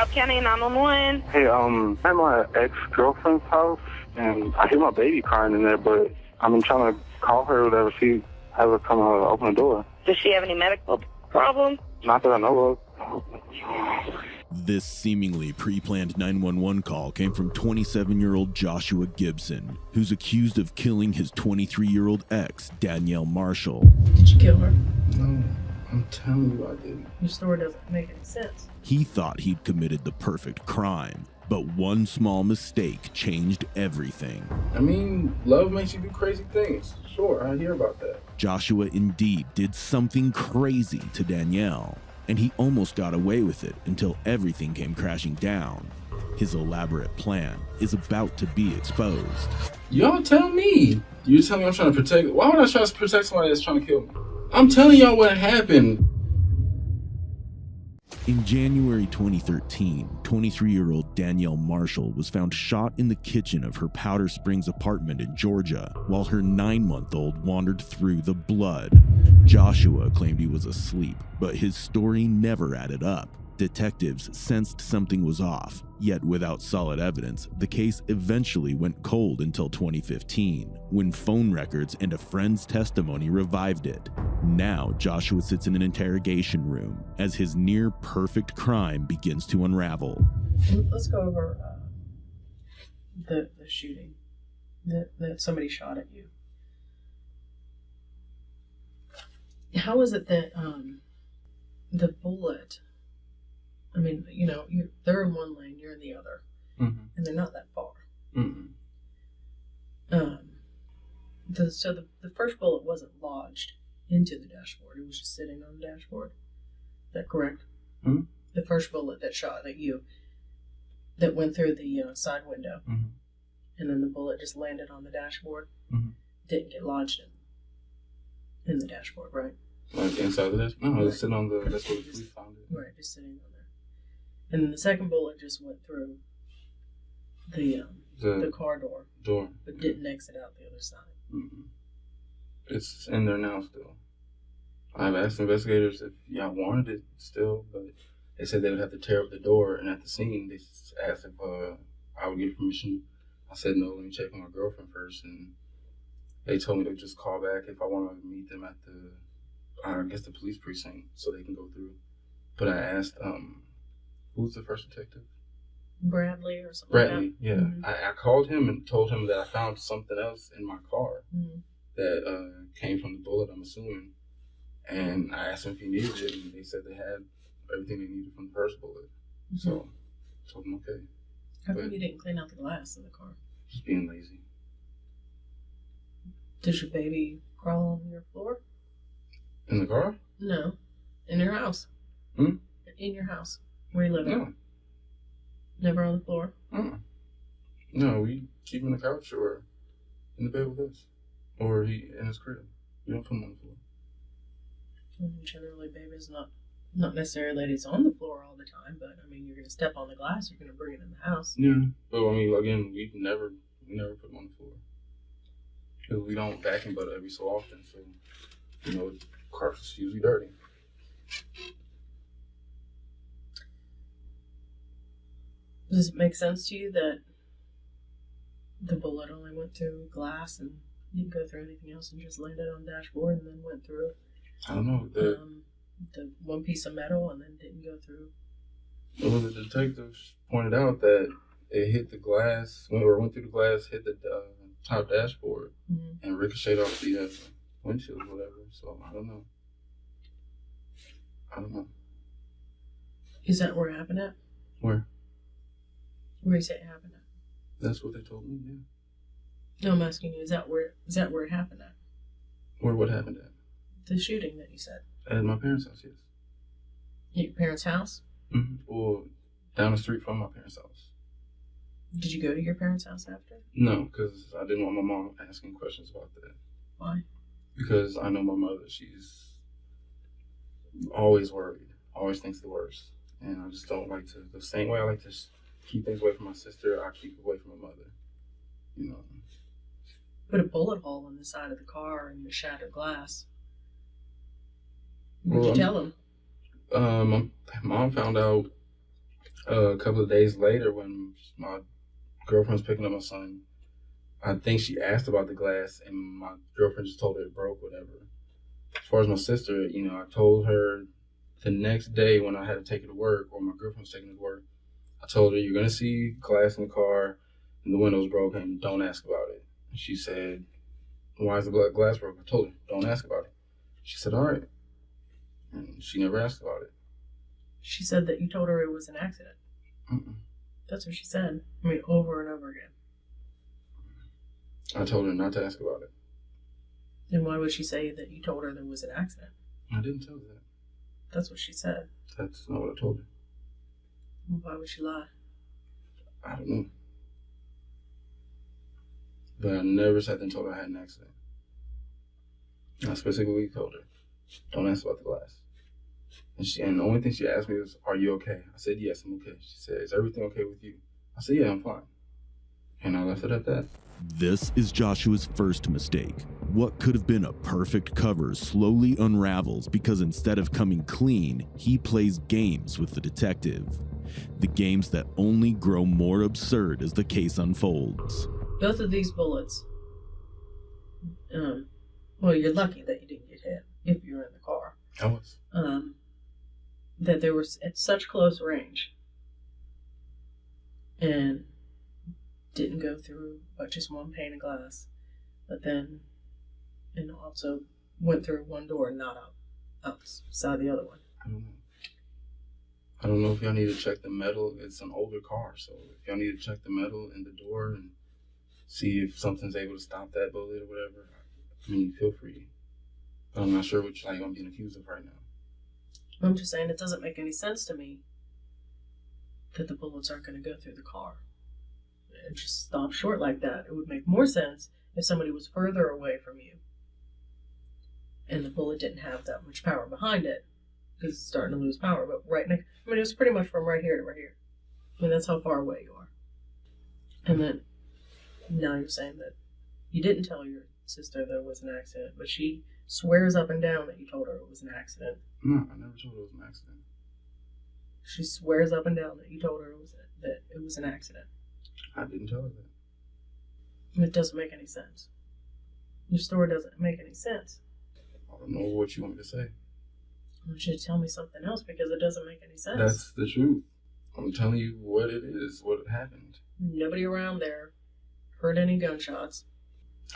Cobb County 911. Hey, I'm at my ex-girlfriend's house, and I hear my baby crying in there, but I've been trying to call her or whatever. She hasn't come open the door. Does she have any medical problems? Not that I know of. This seemingly pre-planned 911 call came from 27-year-old Joshua Gibson, who's accused of killing his 23-year-old ex, Danielle Marshall. Did you kill her? No, I'm telling you I didn't. Your story doesn't make any sense. He thought he'd committed the perfect crime, but one small mistake changed everything. I mean, love makes you do crazy things. Sure, I hear about that. Joshua indeed did something crazy to Danielle, and he almost got away with it until everything came crashing down. His elaborate plan is about to be exposed. Y'all tell me. You tell me I'm trying to protect. Why would I try to protect somebody that's trying to kill me? I'm telling y'all what happened. In January 2013, 23-year-old Danielle Marshall was found shot in the kitchen of her Powder Springs apartment in Georgia, while her 9-month-old wandered through the blood. Joshua claimed he was asleep, but his story never added up. Detectives sensed something was off, yet without solid evidence, the case eventually went cold until 2015, when phone records and a friend's testimony revived it. Now, Joshua sits in an interrogation room as his near-perfect crime begins to unravel. Let's go over the shooting that somebody shot at you. How is it that the bullet... I mean, you know, they're in one lane, you're in the other, and they're not that far. So the first bullet wasn't lodged into the dashboard; it was just sitting on the dashboard. Is that correct? The first bullet that shot at you, that went through the side window, and then the bullet just landed on the dashboard, didn't get lodged in the dashboard, right? Like inside the dashboard? No, it was sitting on the. That's what we found it. Right, just sitting on there. And then the second bullet just went through the car door, but didn't exit out the other side. It's in there now still. I've asked investigators if y'all wanted it still, but they said they would have to tear up the door. And at the scene, they asked if I would give permission. I said no. Let me check with my girlfriend first, and they told me to just call back if I wanted to meet them at the police precinct so they can go through. But I asked who's the first detective? Bradley or something Bradley, like that? yeah. I called him and told him that I found something else in my car that came from the bullet, I'm assuming. And I asked him if he needed it, and they said they had everything they needed from the first bullet. So I told him okay. How come you didn't clean out the glass in the car? Just being lazy. Does your baby crawl on your floor? In the car? No. In your house? In your house. Where you live? No. Never on the floor? No, we keep him on the couch or in the bed with us. Or he in his crib. We don't put him on the floor. Generally, babies not necessarily that he's on the floor all the time, but I mean, you're going to step on the glass, you're going to bring it in the house. Yeah. But I mean, again, we never put him on the floor. Because we don't vacuum butt every so often, so, you know, the carpet's usually dirty. Does it make sense to you that the bullet only went through glass and didn't go through anything else and just landed on the dashboard and then went through I don't know. the one piece of metal and then didn't go through? Well, the detectives pointed out that it hit the glass, went through the glass, hit the top dashboard, and ricocheted off the windshield or whatever. So I don't know. Is that where it happened at? Where? Where you say it happened at? That's what they told me, yeah. No, I'm asking you, is that where it happened at? Where what happened at? The shooting that you said. At my parents' house, yes. Your parents' house? Well, down the street from my parents' house. Did you go to your parents' house after? No, because I didn't want my mom asking questions about that. Why? Because I know my mother, she's always worried, always thinks the worst. And I just don't like to, the same way I like to keep things away from my sister, I keep away from my mother. You know. Put a bullet hole in the side of the car and the shattered glass. What did you tell him? My mom found out A couple of days later, when my girlfriend was picking up my son, I think she asked about the glass, and my girlfriend just told her it broke, whatever. As far as my sister, I told her the next day when I had to take her to work, or my girlfriend was taking her to work, I told her, you're going to see glass in the car, and the window's broken, don't ask about it. And she said, why is the glass broken? I told her, don't ask about it. She said, all right. And she never asked about it. She said that you told her it was an accident. Mm-mm. That's what she said. I mean, over and over again. I told her not to ask about it. Then why would she say that you told her there was an accident? I didn't tell her that. That's what she said. That's not what I told her. Why would she lie? I don't know. But I never sat there and told her I had an accident. I specifically told her, don't ask about the glass. And the only thing she asked me was, are you okay? I said, yes, I'm okay. She said, is everything okay with you? I said, yeah, I'm fine. And I left it at that. This is Joshua's first mistake. What could have been a perfect cover slowly unravels because instead of coming clean, he plays games with the detective. The games that only grow more absurd as the case unfolds. Both of these bullets, well, you're lucky that you didn't get hit if you were in the car. I was. That they were at such close range and didn't go through but just one pane of glass, but then also went through one door and not outside the other one. I don't know if y'all need to check the metal. It's an older car, so if y'all need to check the metal in the door and see if something's able to stop that bullet or whatever, I mean, feel free. But I'm not sure what I'm being accused of right now. I'm just saying it doesn't make any sense to me that the bullets aren't going to go through the car. It just stop short like that. It would make more sense if somebody was further away from you and the bullet didn't have that much power behind it because it's starting to lose power. But right next, I mean, it was pretty much from right here to right here. I mean, that's how far away you are. And then now you're saying that you didn't tell your sister that it was an accident, but she swears up and down that you told her it was an accident. No, I never told her it was an accident. She swears up and down that you told her that it was an accident. I didn't tell her that. It doesn't make any sense. Your story doesn't make any sense. I don't know what you want me to say. I want you to tell me something else because it doesn't make any sense. That's the truth. I'm telling you what it is, what happened. Nobody around there heard any gunshots.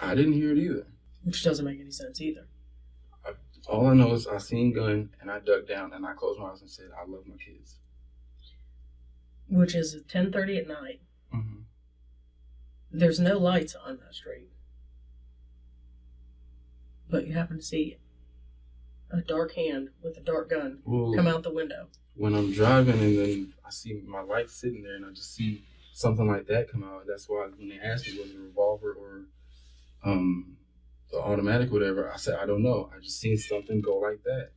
I didn't hear it either. Which doesn't make any sense either. All I know is I seen gun and I ducked down and I closed my eyes and said, I love my kids. Which is at 10:30 at night. Mm-hmm. There's no lights on that street. But you happen to see a dark hand with a dark gun come out the window. When I'm driving and then I see my light sitting there and I just see something like that come out, that's why when they asked me was it a revolver or the automatic, whatever, I said, I don't know. I just seen something go like that.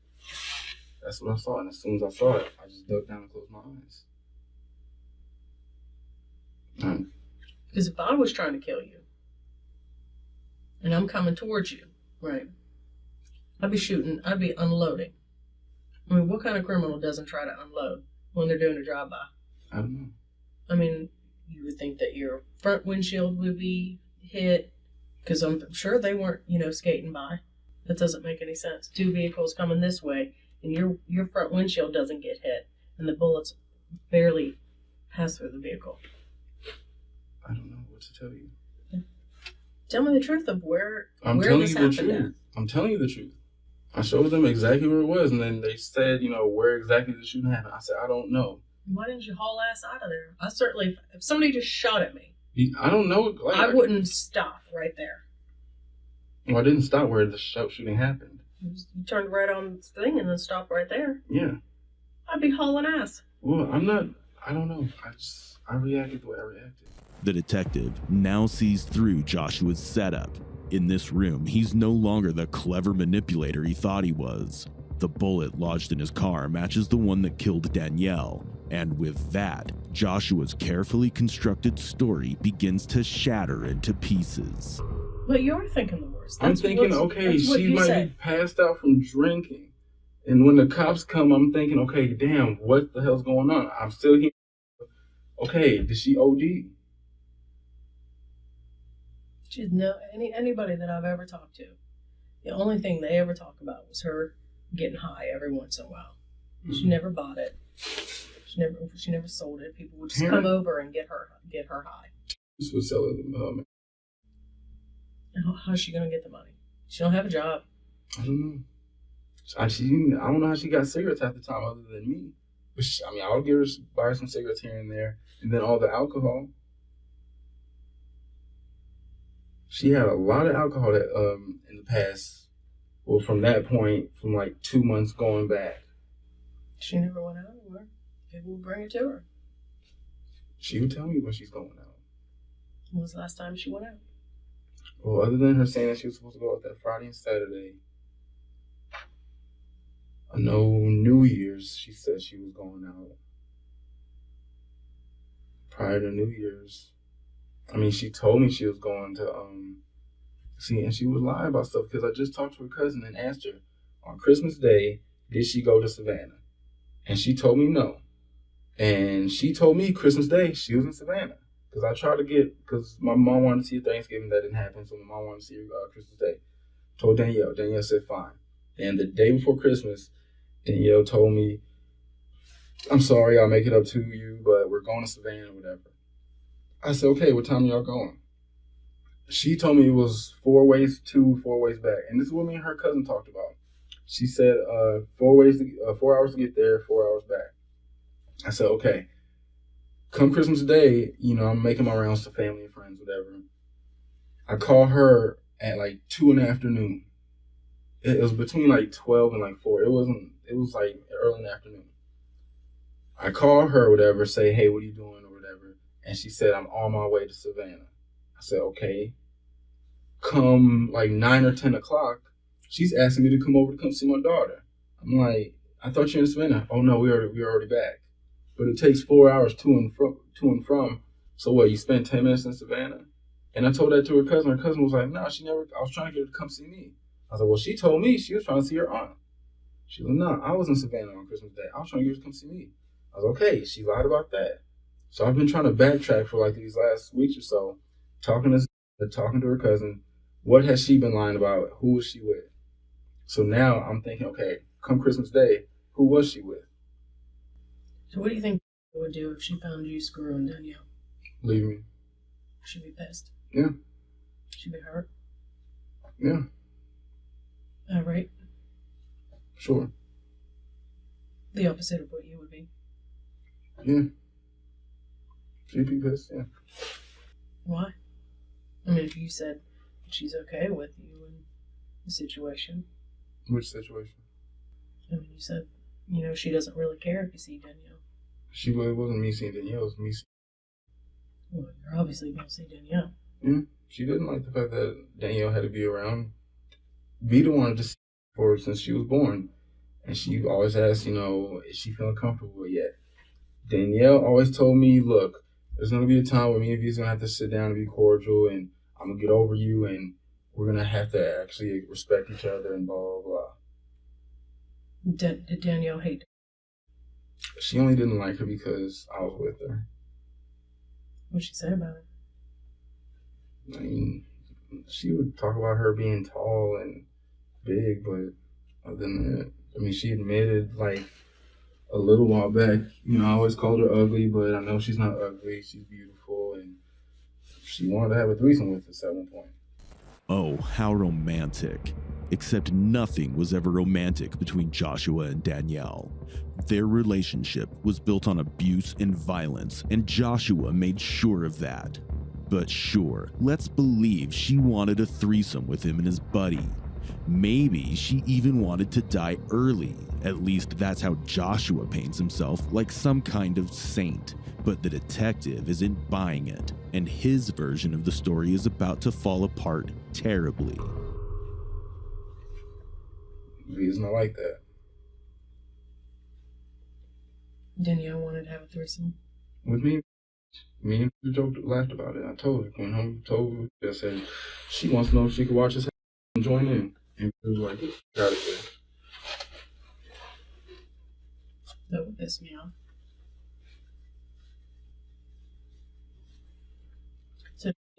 That's what I saw. And as soon as I saw it, I just ducked down and closed my eyes. Because if I was trying to kill you, and I'm coming towards you, right, I'd be unloading. I mean, what kind of criminal doesn't try to unload when they're doing a drive-by? I don't know. I mean, you would think that your front windshield would be hit, because I'm sure they weren't, skating by. That doesn't make any sense. Two vehicles coming this way, and your front windshield doesn't get hit, and the bullets barely pass through the vehicle. I don't know what to tell you. Tell me the truth of where this happened at. I'm telling you the truth. I showed them exactly where it was, and then they said, where exactly the shooting happened. I said, I don't know. Why didn't you haul ass out of there? If somebody just shot at me, I don't know. I wouldn't stop right there. Well, I didn't stop where the shooting happened. You turned right on the thing and then stopped right there. Yeah. I'd be hauling ass. Well, I don't know. I reacted the way I reacted. The detective now sees through Joshua's setup. In this room, he's no longer the clever manipulator he thought he was. The bullet lodged in his car matches the one that killed Danielle, and with that, Joshua's carefully constructed story begins to shatter into pieces. But you're thinking the worst. I'm thinking, okay, she might be passed out from drinking. And when the cops come, I'm thinking, okay, damn, what the hell's going on? I'm still here. Okay, did she OD? She's anybody that I've ever talked to, the only thing they ever talk about was her getting high every once in a while. Mm-hmm. She never bought it. She never sold it. People would just come over and get her high. This would sell it. How's she gonna get the money? She don't have a job. I don't know. I don't know how she got cigarettes half the time other than me. But I'll buy her some cigarettes here and there, and then all the alcohol. She had a lot of alcohol that in the past. Well, from that point, from like 2 months going back. She never went out anywhere. People would bring it to her. She would tell me when she's going out. When was the last time she went out? Well, other than her saying that she was supposed to go out that Friday and Saturday, I know New Year's she said she was going out. Prior to New Year's, she told me she was going to and she would lie about stuff because I just talked to her cousin and asked her on Christmas Day, did she go to Savannah? And she told me no. And she told me Christmas Day she was in Savannah. Because my mom wanted to see her Thanksgiving. That didn't happen, so my mom wanted to see her Christmas Day. Told Danielle. Danielle said fine. And the day before Christmas, Danielle told me, I'm sorry, I'll make it up to you, but we're going to Savannah or whatever. I said, okay, what time are y'all going? She told me it was 4 ways to, 4 ways back. And this is what me and her cousin talked about. She said 4 hours to get there, 4 hours back. I said, okay. Come Christmas Day, I'm making my rounds to family and friends, whatever. I call her at like 2 in the afternoon. It was between like 12 and like 4. It was like early in the afternoon. I call her, whatever, say, hey, what are you doing or whatever. And she said, I'm on my way to Savannah. I said, okay. Come like 9 or 10 o'clock, she's asking me to come over to come see my daughter. I'm like, I thought you were in Savannah. Oh no, we're already back. But it takes 4 hours to and from. So what, you spent 10 minutes in Savannah? And I told that to her cousin. Her cousin was like, no, I was trying to get her to come see me. I was like, well, she told me she was trying to see her aunt. She was like, no, I was in Savannah on Christmas Day. I was trying to get her to come see me. I was like, okay, she lied about that. So I've been trying to backtrack for like these last weeks or so, talking to her cousin. What has she been lying about? Who was she with? So now I'm thinking, okay, come Christmas Day, who was she with? So what do you think she would do if she found you screwing Danielle? Leave me. She'd be pissed. Yeah. She'd be hurt. Yeah. Right? Sure. The opposite of what you would be. Yeah. She'd be pissed, yeah. Why? If you said she's okay with you in the situation. Which situation? You said, she doesn't really care if you see Danielle. It wasn't me seeing Danielle, it was me seeing. Well, you're obviously going to see Danielle. Yeah. She didn't like the fact that Danielle had to be around. Vita wanted to see her since she was born. And she always asked, is she feeling comfortable yet? Danielle always told me, look, there's going to be a time where me and Vita's going to have to sit down and be cordial, and I'm going to get over you, and we're going to have to actually respect each other and blah, blah, blah. Did Danielle hate her? She only didn't like her because I was with her. What'd she say about it? She would talk about her being tall and big, but other than that, she admitted, like, a little while back, I always called her ugly, but I know she's not ugly. She's beautiful, and she wanted to have a threesome with us at one point. Oh, how romantic. Except nothing was ever romantic between Joshua and Danielle. Their relationship was built on abuse and violence, and Joshua made sure of that. But sure, let's believe she wanted a threesome with him and his buddy. Maybe she even wanted to die early. At least that's how Joshua paints himself, like some kind of saint. But the detective isn't buying it, and his version of the story is about to fall apart terribly. He's not like that. Danielle wanted to have a threesome? With me? Me and the laughed about it. I told her, went home, told her, I said, she wants to know if she could watch us and join in. And he was like, got it there. That would piss me off.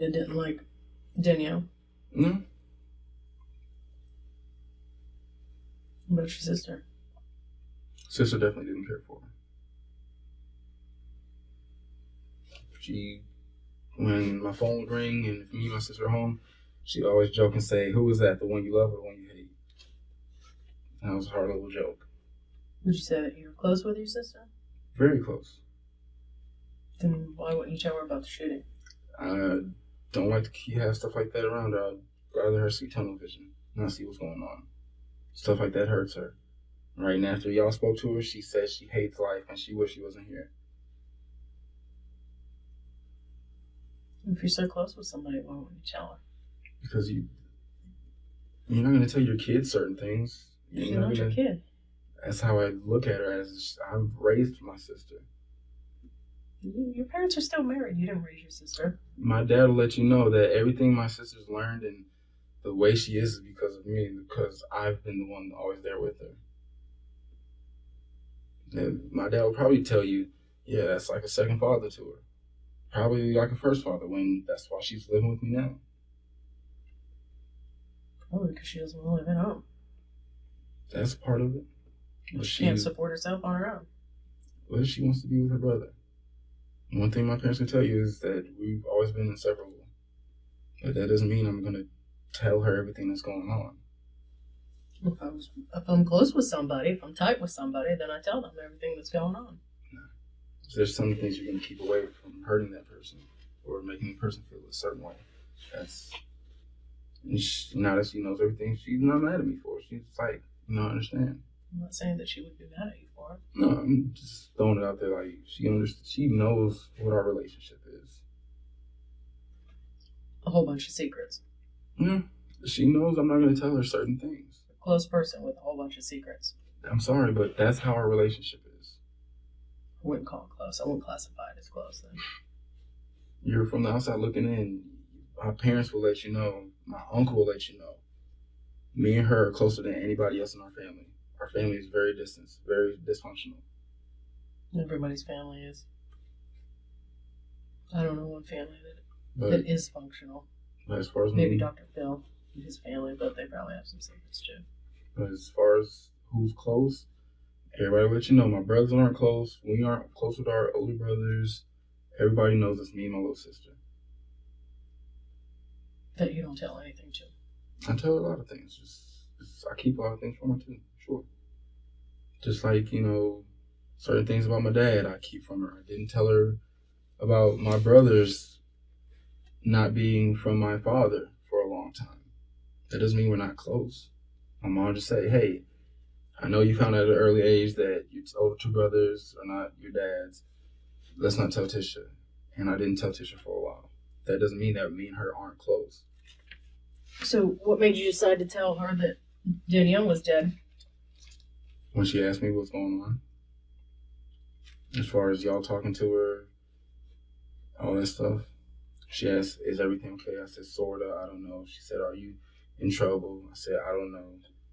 It didn't like Danielle. No. What about your sister? Sister definitely didn't care for her. When my phone would ring and if me and my sister are home, she'd always joke and say, "Who is that? The one you love or the one you hate?" That was a hard little joke. Would you say that you were close with your sister? Very close. Then why wouldn't you tell her about the shooting? I don't like to have stuff like that around her. I'd rather her see tunnel vision, not see what's going on. Stuff like that hurts her. Right now, after y'all spoke to her, she says she hates life and she wishes she wasn't here. If you're so close with somebody, why wouldn't you tell her? Because you're not going to tell your kids certain things. She's not your kid. That's how I look at her, as I've raised my sister. Your parents are still married. You didn't raise your sister. My dad will let you know that everything my sister's learned and the way she is because of me, because I've been the one always there with her. And my dad will probably tell you, yeah, that's like a second father to her. Probably like a first father, when that's why she's living with me now. Probably because she doesn't want to live at home. That's part of it. But She can't support herself on her own. Well, she wants to be with her brother. One thing my parents can tell you is that we've always been inseparable. But that doesn't mean I'm going to tell her everything that's going on. If I'm close with somebody, if I'm tight with somebody, then I tell them everything that's going on. No. There's some things you're going to keep away from hurting that person or making the person feel a certain way. Now that she knows everything, she's not mad at me for it. She's like, I understand. I'm not saying that she would be mad at you for it. No, I'm just throwing it out there like she knows what our relationship is. A whole bunch of secrets. Yeah, she knows I'm not going to tell her certain things. A close person with a whole bunch of secrets. I'm sorry, but that's how our relationship is. I wouldn't call it close. I wouldn't classify it as close then. You're from the outside looking in. My parents will let you know. My uncle will let you know. Me and her are closer than anybody else in our family. Our family is very distant, very dysfunctional. Everybody's family is. I don't know one family that is functional. But as far as maybe Dr. Phil and his family, but they probably have some secrets too. But as far as who's close, everybody will let you know. My brothers aren't close. We aren't close with our older brothers. Everybody knows it's me and my little sister. That you don't tell anything to. I tell her a lot of things. Just I keep a lot of things from her too. Sure. Just like, certain things about my dad I keep from her. I didn't tell her about my brothers not being from my father for a long time. That doesn't mean we're not close. My mom just said, hey, I know you found out at an early age that your older two brothers are not your dad's. Let's not tell Tisha. And I didn't tell Tisha for a while. That doesn't mean that me and her aren't close. So what made you decide to tell her that Danielle was dead? When she asked me what's going on. As far as y'all talking to her, all that stuff. She asked, is everything okay? I said, sorta, I don't know. She said, are you in trouble? I said, I don't know.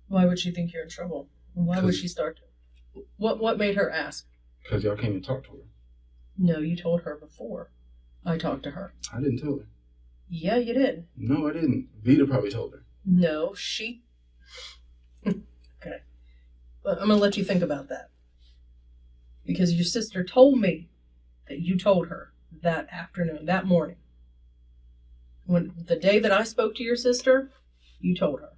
Why would she think you're in trouble? Why would she start to... What made her ask? Because y'all came and talked to her. No, you told her before I talked to her. I didn't tell her. Yeah, you did. No, I didn't. Vita probably told her. No, she... Okay. But I'm going to let you think about that. Because your sister told me that you told her that afternoon, that morning. The day that I spoke to your sister, you told her.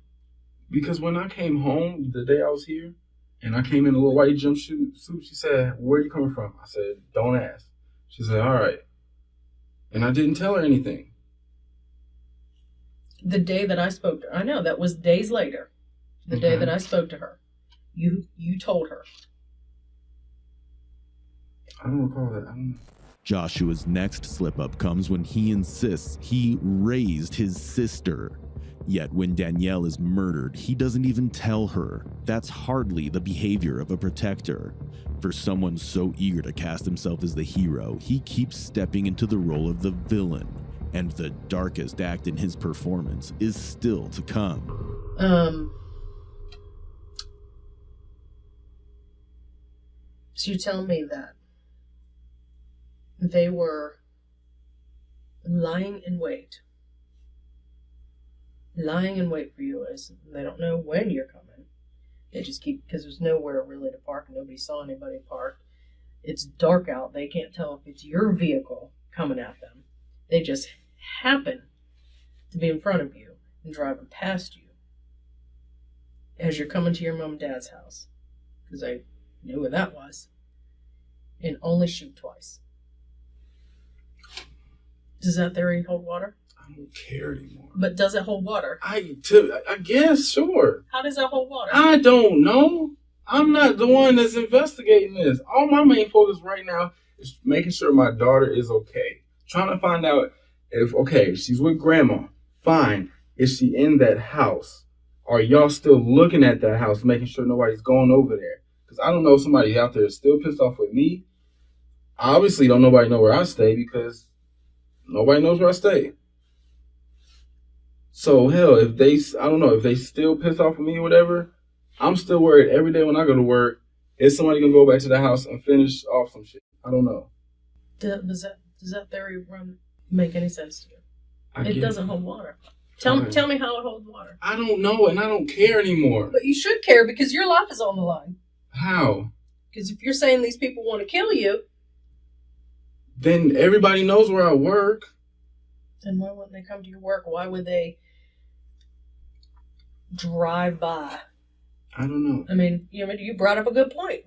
Because when I came home, the day I was here, and I came in a little white jumpsuit, she said, where are you coming from? I said, don't ask. She said, all right. And I didn't tell her anything. The day that I spoke to her, I know, that was days later. The day that I spoke to her, you told her. I don't recall that. I don't know. Joshua's next slip-up comes when he insists he raised his sister. Yet when Danielle is murdered, he doesn't even tell her. That's hardly the behavior of a protector. For someone so eager to cast himself as the hero, he keeps stepping into the role of the villain. And the darkest act in his performance is still to come. So you tell me that lying in wait. Lying in wait for you. As they don't know when you're coming. They just keep, because there's nowhere really to park. Nobody saw anybody park. It's dark out. They can't tell if it's your vehicle coming at them. They just happen to be in front of you and driving past you as you're coming to your mom and dad's house. Because I knew where that was. And only shoot twice. Does that theory hold water? I don't care anymore. But does it hold water? I guess, sure. How does that hold water? I don't know. I'm not the one that's investigating this. All my main focus right now is making sure my daughter is okay. Trying to find out if, okay, she's with grandma. Fine. Is she in that house? Are y'all still looking at that house, making sure nobody's going over there? Because I don't know if somebody out there is still pissed off with me. Obviously, don't nobody know where I stay because nobody knows where I stay. So, hell, if they still pissed off with me or whatever, I'm still worried every day when I go to work, is somebody going to go back to the house and finish off some shit? I don't know. Does that theory make any sense to you? It doesn't hold water. Tell me how it holds water. I don't know, and I don't care anymore. But you should care because your life is on the line. How? Because if you're saying these people want to kill you, then everybody knows where I work. Then why wouldn't they come to your work? Why would they drive by? I don't know. I mean, you brought up a good point.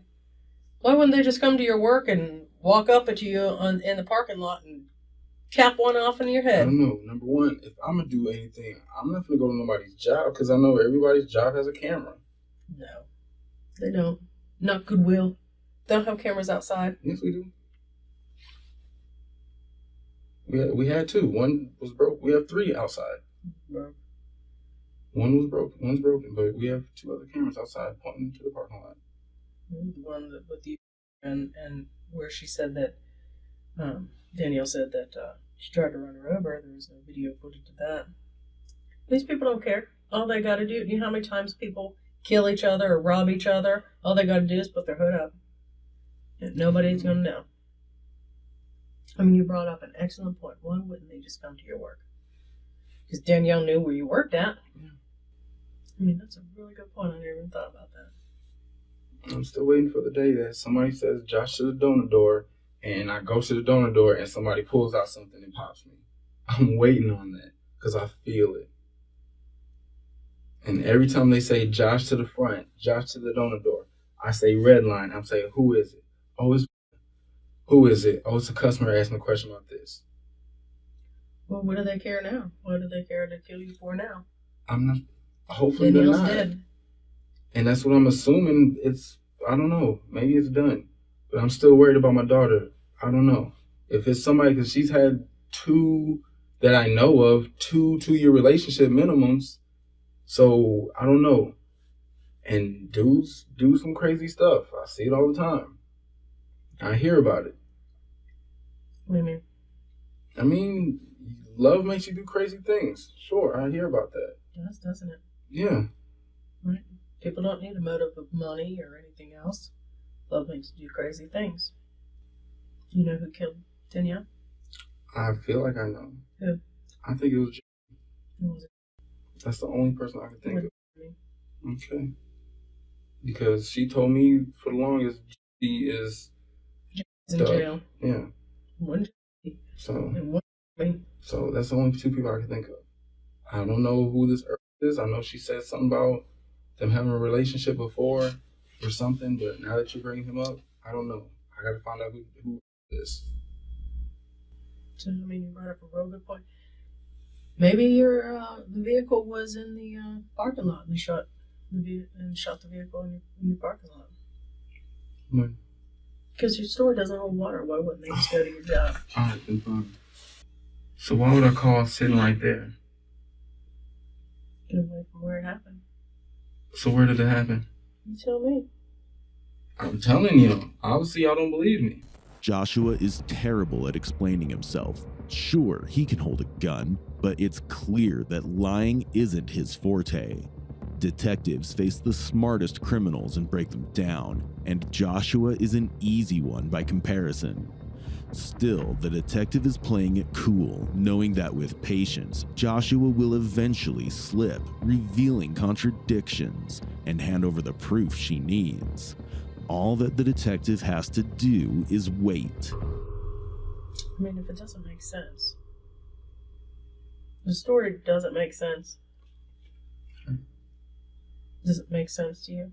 Why wouldn't they just come to your work and walk up at you in the parking lot and cap one off in your head? I don't know. Number one, if I'm going to do anything, I'm not going to go to nobody's job because I know everybody's job has a camera. No, they don't. Not Goodwill. They don't have cameras outside. Yes, we do. We had two. One was broke. We have three outside. Broke. One was broken. One's broken, but we have two other cameras outside pointing to the parking lot. The one that with you and where she said that Danielle said that she tried to run her over. There was no video footage of that. These people don't care. All they got to do, you know how many times people kill each other or rob each other? All they got to do is put their hood up. And nobody's going to know. I mean, you brought up an excellent point. Why wouldn't they just come to your work? Because Danielle knew where you worked at. Yeah. I mean, that's a really good point. I never even thought about that. I'm still waiting for the day that somebody says Josh to the donor door, and I go to the donor door and somebody pulls out something and pops me. I'm waiting on that because I feel it. And every time they say Josh to the front, Josh to the donor door, I say red line. I'm saying, who is it? Oh, who is it? Oh, it's a customer asking a question about this. Well, what do they care now? What do they care to kill you for now? I'm not. Hopefully Danielle's they're not. dead. And that's what I'm assuming. I don't know. Maybe it's done. But I'm still worried about my daughter. I don't know. If it's somebody, because she's had two that I know of, two-year relationship minimums. So, I don't know. And dudes do some crazy stuff. I see it all the time. I hear about it. What do you mean? I mean, love makes you do crazy things. Sure, I hear about that. It does, doesn't it? Yeah. Right. People don't need a motive of money or anything else. Love makes you do crazy things. You know who killed Danielle? I feel like I know. Who? I think it was Who was it? That's the only person I can think of. Me. Okay. Because she told me for the longest she is He's in jail. Yeah. One. So And one. Me. So that's the only two people I can think of. I don't know who this Earth is. I know she said something about them having a relationship before or something, but now that you're bringing him up, I don't know. I gotta find out who it is. So, I mean, you brought up a real good point. Maybe your the vehicle was in the parking lot and they shot the vehicle in your parking lot. When? Because your store doesn't hold water. Why wouldn't they just go to your job? Alright, then fine. So why would I call sitting right there? Get away from where it happened. So where did it happen? You tell me. I'm telling you. Obviously, y'all don't believe me. Joshua is terrible at explaining himself. Sure, he can hold a gun, but it's clear that lying isn't his forte. Detectives face the smartest criminals and break them down, and Joshua is an easy one by comparison. Still, the detective is playing it cool, knowing that with patience, Joshua will eventually slip, revealing contradictions, and hand over the proof she needs. All that the detective has to do is wait. I mean, if it doesn't make sense. The story doesn't make sense. Does it make sense to you?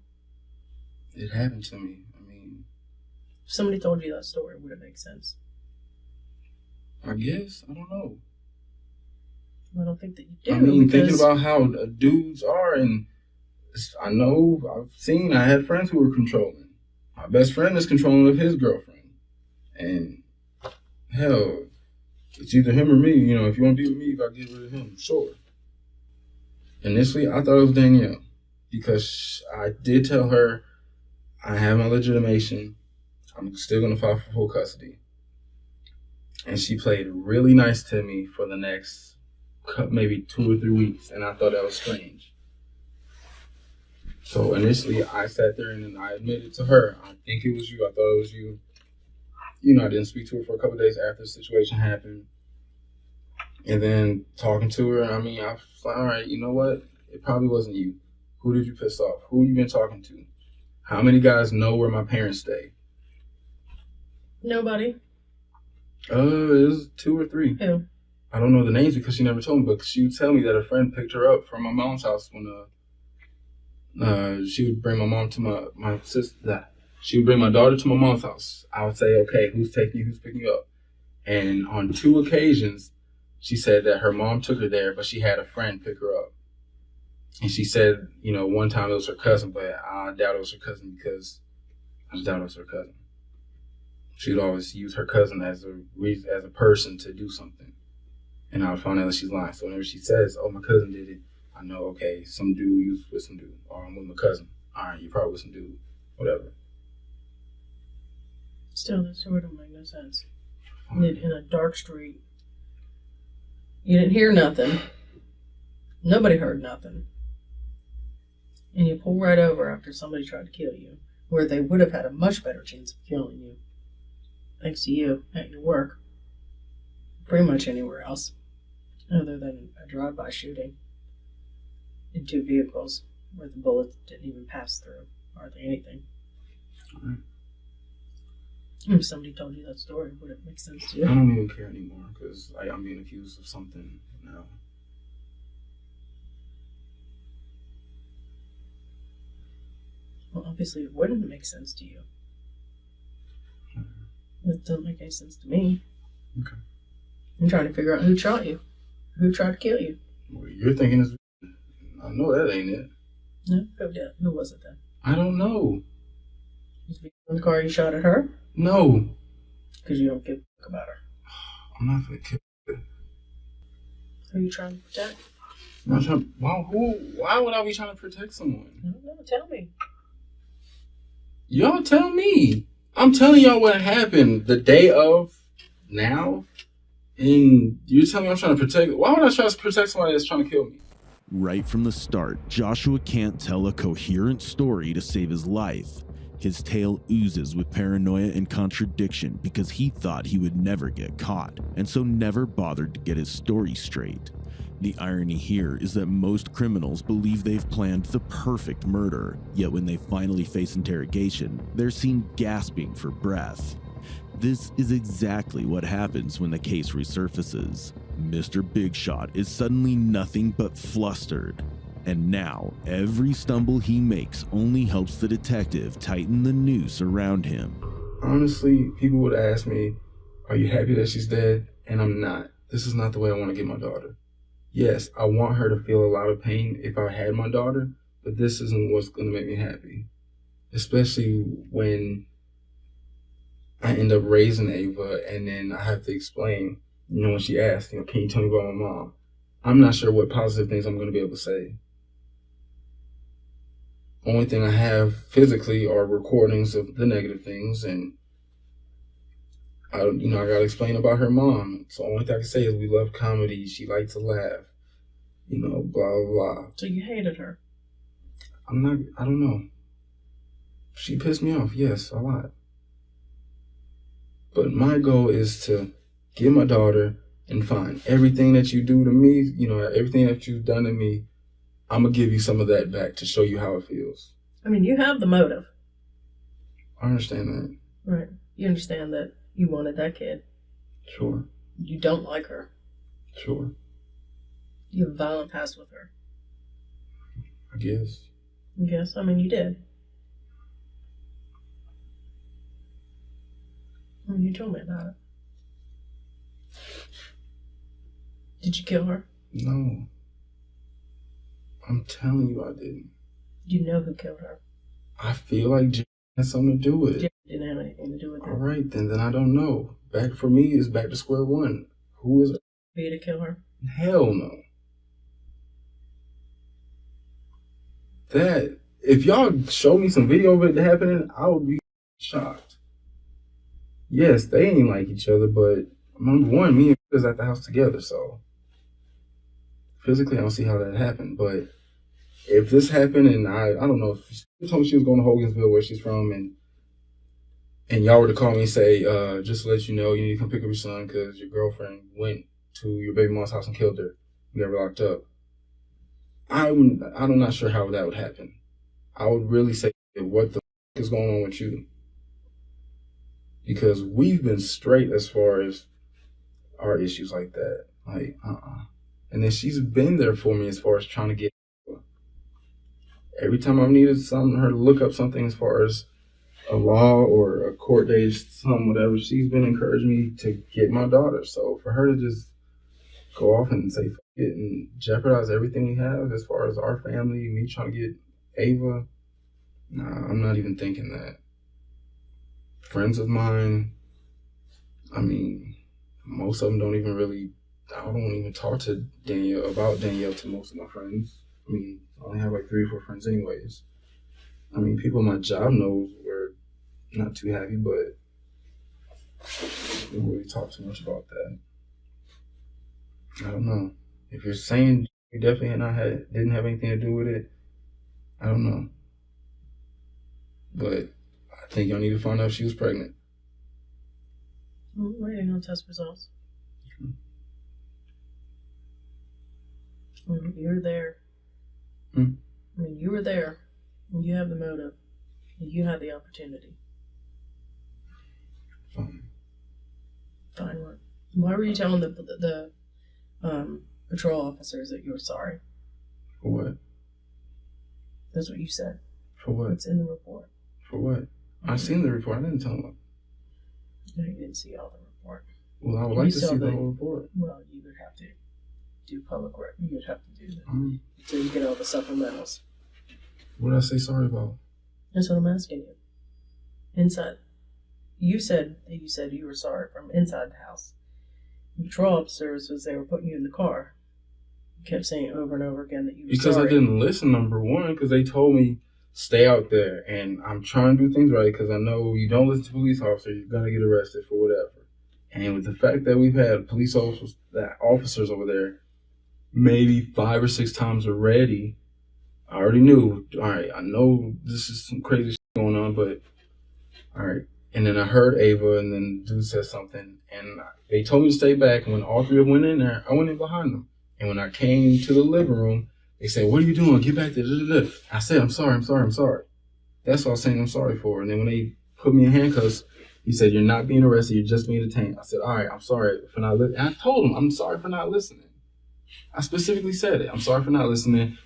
It happened to me. I mean, If somebody told you that story, would it make sense? I guess. I don't know. I don't think that you do. I mean, because thinking about how dudes are, and I know, I had friends who were controlling. My best friend is controlling of his girlfriend. And, hell, it's either him or me. You know, if you want to be with me, you got to get rid of him. Sure. Initially, I thought it was Danielle. Because I did tell her I have my legitimation. I'm still going to file for full custody. And she played really nice to me for the next maybe 2 or 3 weeks. And I thought that was strange. So initially, I sat there and I admitted to her, I think it was you. I thought it was you. You know, I didn't speak to her for a couple of days after the situation happened. And then talking to her, I mean, I was like, all right, you know what? It probably wasn't you. Who did you piss off? Who you been talking to? How many guys know where my parents stay? Nobody. It was 2 or 3. Who? I don't know the names because she never told me, but she would tell me that a friend picked her up from my mom's house when she would bring my mom to my sister. She would bring my daughter to my mom's house. I would say, okay, who's taking you? Who's picking you up? And on 2 occasions, she said that her mom took her there, but she had a friend pick her up. And she said, you know, one time it was her cousin, but I doubt it was her cousin because I just doubt it was her cousin. She would always use her cousin as a person to do something. And I would find out that she's lying. So whenever she says, oh, my cousin did it, I know, okay, some dude you was with some dude. Or I'm with my cousin. All right, you probably with some dude. Whatever. Still, that story don't make no sense. In a dark street. You didn't hear nothing. Nobody heard nothing. And you pull right over after somebody tried to kill you, where they would have had a much better chance of killing you, thanks to you at your work. Pretty much anywhere else, other than a drive-by shooting in 2 vehicles where the bullets didn't even pass through, hardly anything. Right. If somebody told you that story, would it make sense to you? I don't even care anymore because I'm being accused of something now. Well, obviously it wouldn't make sense to you. It doesn't make any sense to me. Okay. I'm trying to figure out who shot you. Who tried to kill you. Well, you're thinking it's... I know that ain't it. No? Who did? Who was it then? I don't know. Was it in the car you shot at her? No. Because you don't give a fuck about her. I'm not gonna kill her. Who are you trying to protect? I'm not trying... Why would I be trying to protect someone? I don't know. Tell me. Y'all tell me. I'm telling y'all what happened the day of now. And you're telling me I'm trying to protect... Why would I try to protect somebody that's trying to kill me? Right from the start, Joshua can't tell a coherent story to save his life. His tale oozes with paranoia and contradiction because he thought he would never get caught, and so never bothered to get his story straight. The irony here is that most criminals believe they've planned the perfect murder, yet when they finally face interrogation, they're seen gasping for breath. This is exactly what happens when the case resurfaces. Mr. Big Shot is suddenly nothing but flustered. And now, every stumble he makes only helps the detective tighten the noose around him. Honestly, people would ask me, are you happy that she's dead? And I'm not. This is not the way I want to get my daughter. Yes, I want her to feel a lot of pain if I had my daughter, but this isn't what's going to make me happy. Especially when I end up raising Ava and then I have to explain, you know, when she asks, can you tell me about my mom? I'm not sure what positive things I'm going to be able to say. Only thing I have physically are recordings of the negative things, and I gotta explain about her mom. So the only thing I can say is we love comedy. She liked to laugh, blah blah blah. So you hated her? I don't know. She pissed me off, yes, a lot. But my goal is to get my daughter and find everything that you do to me, everything that you've done to me, I'm going to give you some of that back to show you how it feels. I mean, you have the motive. I understand that. Right. You understand that you wanted that kid. Sure. You don't like her. Sure. You have a violent past with her. I guess. Yes, I mean, you did. I mean, you told me about it. Did you kill her? No. I'm telling you I didn't. Do you know who killed her? I feel like Jerry had something to do with it. Jerry didn't have anything to do with it. All right, then I don't know. Back for me is back to square one. Who is it? For you to kill her? Hell no. That, if y'all show me some video of it happening, I would be shocked. Yes, they ain't like each other, but number one, me and was at the house together, so physically I don't see how that happened. But if this happened, and I don't know, if she told me she was going to Hogansville, where she's from, and y'all were to call me and say, just to let you know, you need to come pick up your son because your girlfriend went to your baby mom's house and killed her. You got her locked up. I'm not sure how that would happen. I would really say, what the f*** is going on with you? Because we've been straight as far as our issues like that. Like, And then she's been there for me as far as trying to get every time I've needed her to look up something as far as a law or a court date, whatever, she's been encouraging me to get my daughter. So for her to just go off and say fuck it and jeopardize everything we have as far as our family, me trying to get Ava, nah, I'm not even thinking that. Friends of mine, I mean, most of them don't even talk to Danielle to most of my friends. I mean, I only have like 3 or 4 friends anyways. I mean, people at my job know we're not too happy, but we don't really talk too much about that. I don't know. If you're saying you definitely didn't have anything to do with it, I don't know. But I think y'all need to find out if she was pregnant. I'm waiting on test results. I mean, you're there. I mean, you were there. And you have the motive. And you had the opportunity. Fine. Fine what? Why were you telling the patrol officers that you were sorry? For what? That's what you said. For what? It's in the report. For what? I seen the report. I didn't tell them. No, you didn't see all the report. Well, I would like to see the whole report. Well, you would have to do public record. You would have to do that. So you get all the supplementals. What did I say sorry about? That's what I'm asking you. Inside. You said you were sorry from inside the house. The patrol officers, as they were putting you in the car, kept saying over and over again that you were because sorry. I didn't listen, number one, because they told me stay out there, and I'm trying to do things right because I know you don't listen to police officers, you're going to get arrested for whatever. And with the fact that we've had police officers over there maybe 5 or 6 times already, I already knew, all right, I know this is some crazy shit going on, but all right. And then I heard Ava, and then the dude said something, and they told me to stay back. And when all 3 of them went in there, I went in behind them. And when I came to the living room, they said, what are you doing? Get back there. I said, I'm sorry. That's what I was saying I'm sorry for. And then when they put me in handcuffs, he said, you're not being arrested. You're just being detained. I said, all right, I'm sorry for not listening. And I told him, I'm sorry for not listening. I specifically said it. I'm sorry for not listening.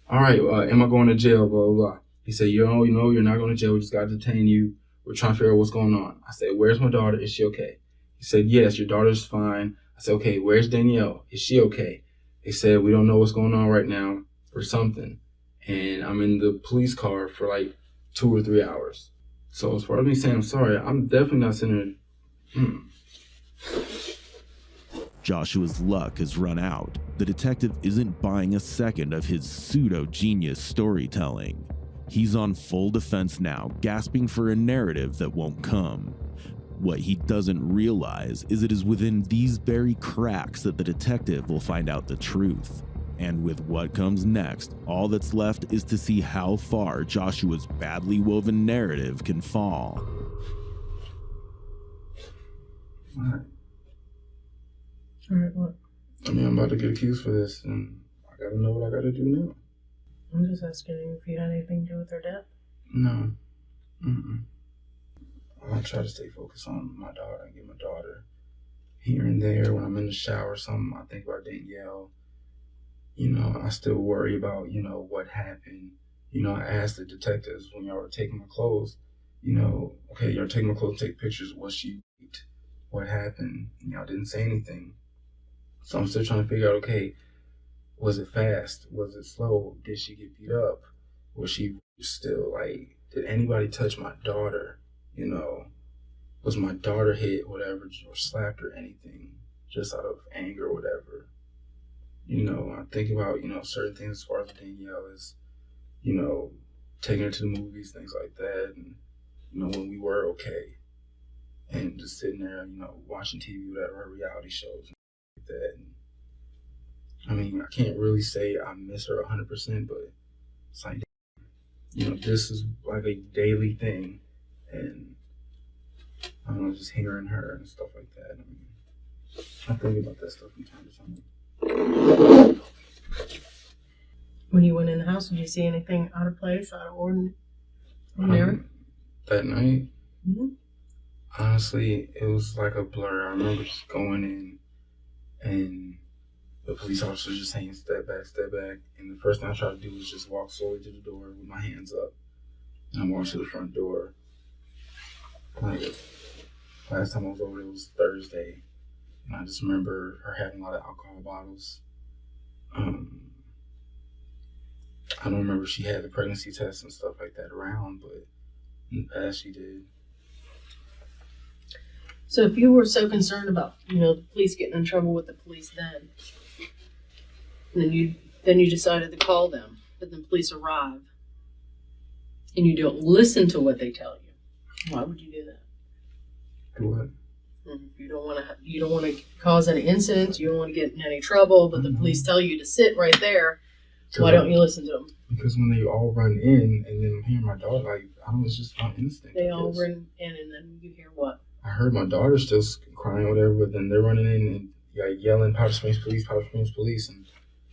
All right, am I going to jail? Blah, blah, blah. He said, you're not going to jail. We just got to detain you. We're trying to figure out what's going on. I said, where's my daughter? Is she okay? He said, yes, your daughter's fine. I said, okay, where's Danielle? Is she okay? They said, we don't know what's going on right now or something. And I'm in the police car for like 2 or 3 hours. So as far as me saying I'm sorry, I'm definitely not sitting there. Joshua's luck has run out. The detective isn't buying a second of his pseudo-genius storytelling. He's on full defense now, gasping for a narrative that won't come. What he doesn't realize is it is within these very cracks that the detective will find out the truth. And with what comes next, all that's left is to see how far Joshua's badly woven narrative can fall. All right. All right, what? I mean, I'm about to get accused for this, and I gotta know what I gotta do now. I'm just asking you if you had anything to do with her death. No. I try to stay focused on my daughter and get my daughter here and there. When I'm in the shower or something, I think about Danielle. You know, I still worry about, you know, what happened. You know, I asked the detectives when y'all were taking my clothes, you know, okay, y'all taking my clothes, take pictures. Was she raped? What happened? And y'all didn't say anything. So I'm still trying to figure out, okay, was it fast? Was it slow? Did she get beat up? Was she still, like, did anybody touch my daughter? You know, was my daughter hit, whatever, or slapped or anything, just out of anger or whatever? You know, I think about, you know, certain things as far as Danielle is, you know, taking her to the movies, things like that, and, you know, when we were okay, and just sitting there, you know, watching TV, whatever, her reality shows, and like that. And, I mean, I can't really say I miss her 100%, but it's like, you know, this is like a daily thing, and I don't know, just hearing her and stuff like that. I mean, I think about that stuff from time to time. When you went in the house, did you see anything out of place, out of ordinary? That night, Mm-hmm. honestly, it was like a blur. I remember just going in, and the police officer just saying, step back. And the first thing I tried to do was just walk slowly to the door with my hands up. And I walked to the front door. Like, last time I was over there was Thursday. And I just remember her having a lot of alcohol bottles. I don't remember if she had the pregnancy test and stuff like that around, but in the past she did. So if you were so concerned about, you know, the police getting in trouble with the police then, and then you decided to call them, but then police arrive, and you don't listen to what they tell you, why would you do that? Do what? You don't want to cause any incidents. You don't want to get in any trouble. But the police tell you to sit right there. Why don't you listen to them? Because when they all run in, and then I'm hearing my daughter, like, I don't know, it's just my instinct. They all run in, and then you hear what? I heard my daughter still crying or whatever, but then they're running in and like yelling, Powder Springs police. And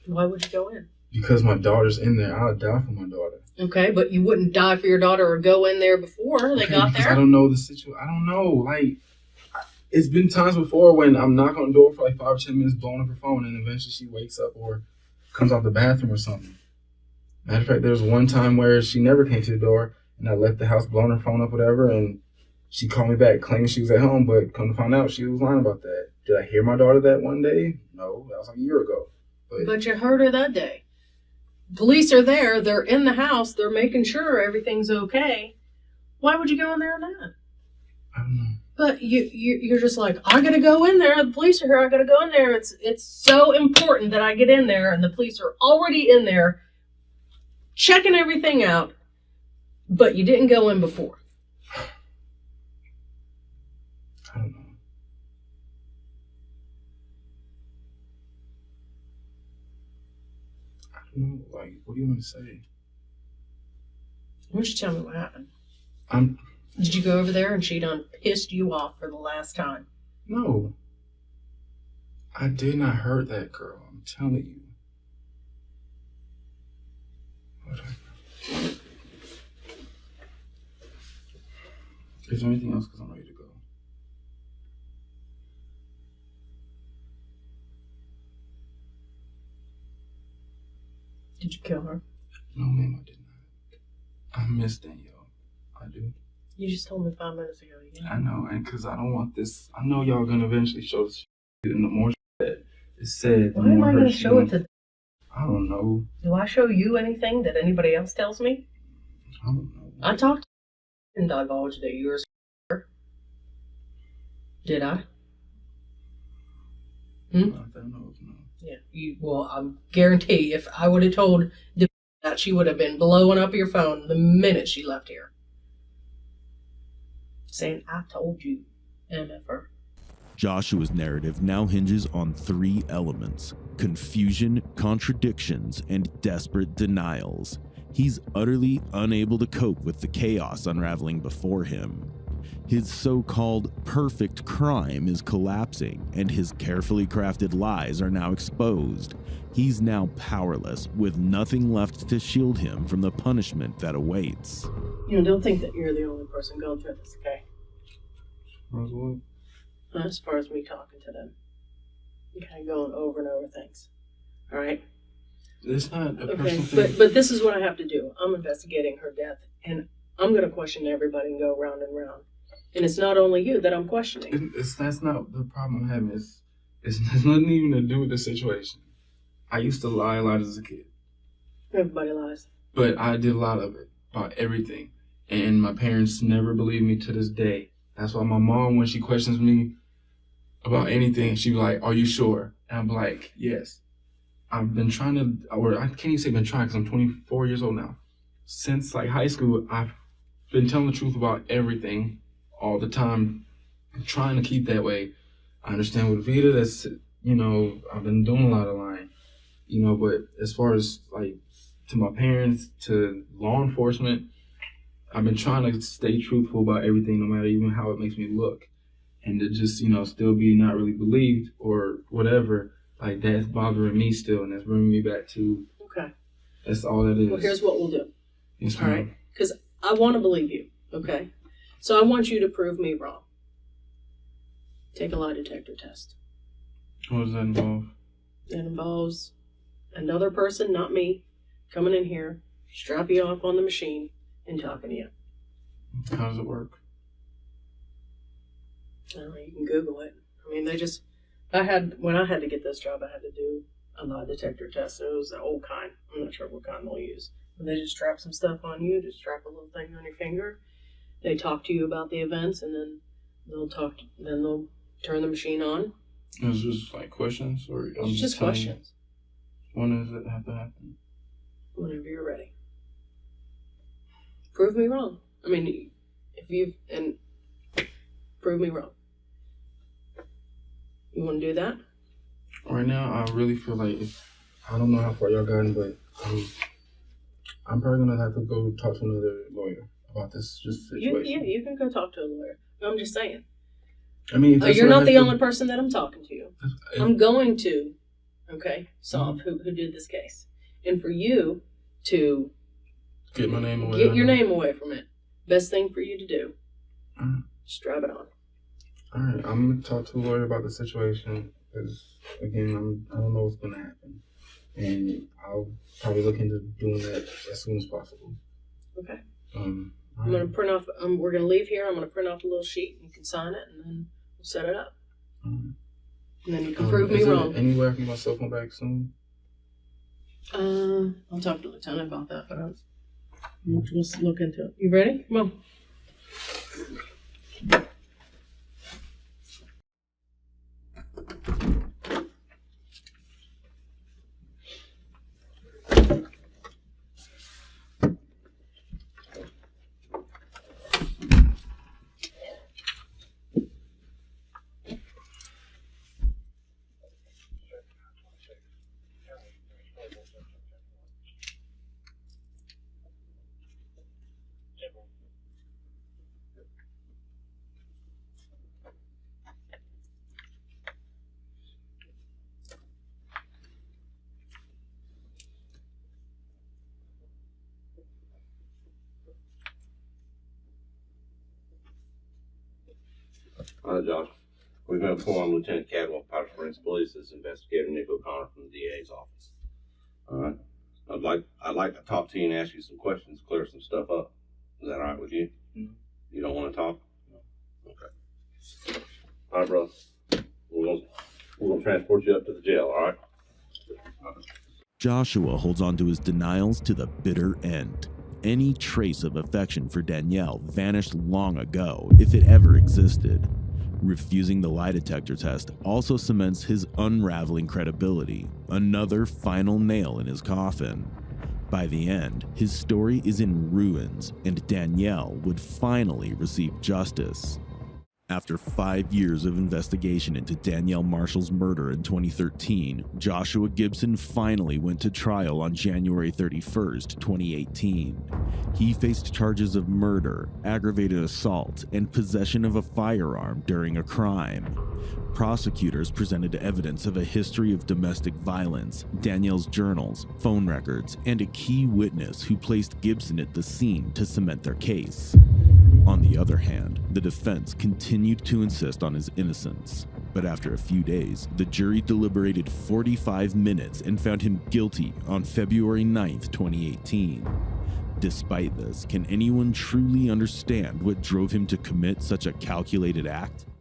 why would you go in? Because my daughter's in there, I'll die for my daughter. Okay, but you wouldn't die for your daughter or go in there before they got there? I don't know the situation. I don't know. Like, it's been times before when I'm knocking on the door for like 5 or 10 minutes, blowing up her phone, and eventually she wakes up or comes out the bathroom or something. Matter of fact, there was one time where she never came to the door, and I left the house blowing her phone up, whatever, and she called me back claiming she was at home, but come to find out she was lying about that. Did I hear my daughter that one day? No, that was like a year ago. But you heard her that day. Police are there. They're in the house. They're making sure everything's okay. Why would you go in there or not? I don't know. But you're just like, I gotta go in there. The police are here. I gotta go in there. It's so important that I get in there, and the police are already in there, checking everything out. But you didn't go in before. I don't know. Like, what do you want to say? Why don't you tell me what happened? Did you go over there and she done pissed you off for the last time? No. I did not hurt that girl. I'm telling you. Is there anything else? Because I'm ready to go. Did you kill her? No, ma'am, I did not. I miss Danielle. I do. You just told me 5 minutes ago. I know, and because I don't want this. I know y'all gonna eventually show this in the more that is said. Why am I gonna show it to? I don't know. Do I show you anything that anybody else tells me? I don't know. I talked and divulged that you were. Did I? I don't know. No. Yeah. Well, I guarantee if I would have told that, she would have been blowing up your phone the minute she left here. Saying, I told you, MFR. Joshua's narrative now hinges on 3 elements: confusion, contradictions, and desperate denials. He's utterly unable to cope with the chaos unraveling before him. His so-called perfect crime is collapsing, and his carefully crafted lies are now exposed. He's now powerless, with nothing left to shield him from the punishment that awaits. Don't think that you're the only person going through this, okay? As far as me talking to them. You're kind of going over and over things. All right? It's not a personal Okay, thing. but this is what I have to do. I'm investigating her death, and I'm going to question everybody and go round and round. And it's not only you that I'm questioning. That's not the problem I'm having. It's nothing even to do with the situation. I used to lie a lot as a kid. Everybody lies. But I did a lot of it, about everything. And my parents never believed me to this day. That's why my mom, when she questions me about anything, she be like, "Are you sure?" And I'm like, "Yes." I've been trying to, or I can't even say been trying because I'm 24 years old now. Since like high school, I've been telling the truth about everything all the time. I'm trying to keep that way. I understand with Vita, that's, I've been doing a lot of lying, but as far as like to my parents, to law enforcement, I've been trying to stay truthful about everything, no matter even how it makes me look. And to just, still be not really believed or whatever, like that's bothering me still, and that's bringing me back to, Okay. That's all that is. Well, here's what we'll do. Yes, All right? Because I want to believe you, okay? So I want you to prove me wrong. Take a lie detector test. What does that involve? It involves another person, not me, coming in here, strap you off on the machine, and talking to you. How does it work? I don't know, you can Google it. I mean, when I had to get this job, I had to do a lie detector test. It was the old kind. I'm not sure what kind they'll use. But they just strap some stuff on you, just strap a little thing on your finger. They talk to you about the events, and then they'll turn the machine on. It's just like questions, or It's just questions. When does it have to happen? Whenever you're ready. Prove me wrong. I mean, prove me wrong. You want to do that? Right now, I really feel like I don't know how far y'all gotten, but I'm probably gonna have to go talk to another lawyer about this situation. You can go talk to a lawyer. I'm just saying. I mean, You're not the only person that I'm talking to. I'm going to, solve who did this case, and for you to get my name away. Get your name away from it. Best thing for you to do. Strap it on. All right, I'm gonna talk to a lawyer about the situation because again, I don't know what's gonna happen, and I'll probably look into doing that as soon as possible. Okay. I'm gonna print off. We're gonna leave here. I'm gonna print off a little sheet, and you can sign it, and then we'll set it up. And then you can prove me wrong. Any way I can get my cell phone back soon? I'll talk to Lieutenant about that, but we'll just look into it. You ready? Come on. Josh, we've been informed Lieutenant Cadwell, Powder Springs Police, is Investigator Nick O'Connor from the DA's office. All right. I'd like to talk to you and ask you some questions, clear some stuff up. Is that all right with you? Mm-hmm. You don't want to talk? No. Okay. All right, brother. We're gonna transport you up to the jail. All right. Joshua holds on to his denials to the bitter end. Any trace of affection for Danielle vanished long ago, if it ever existed. Refusing the lie detector test also cements his unraveling credibility, another final nail in his coffin. By the end, his story is in ruins, and Danielle would finally receive justice. After 5 years of investigation into Danielle Marshall's murder in 2013, Joshua Gibson finally went to trial on January 31st, 2018. He faced charges of murder, aggravated assault, and possession of a firearm during a crime. Prosecutors presented evidence of a history of domestic violence, Danielle's journals, phone records, and a key witness who placed Gibson at the scene to cement their case. On the other hand, the defense continued to insist on his innocence. But after a few days, the jury deliberated 45 minutes and found him guilty on February 9th, 2018. Despite this, can anyone truly understand what drove him to commit such a calculated act?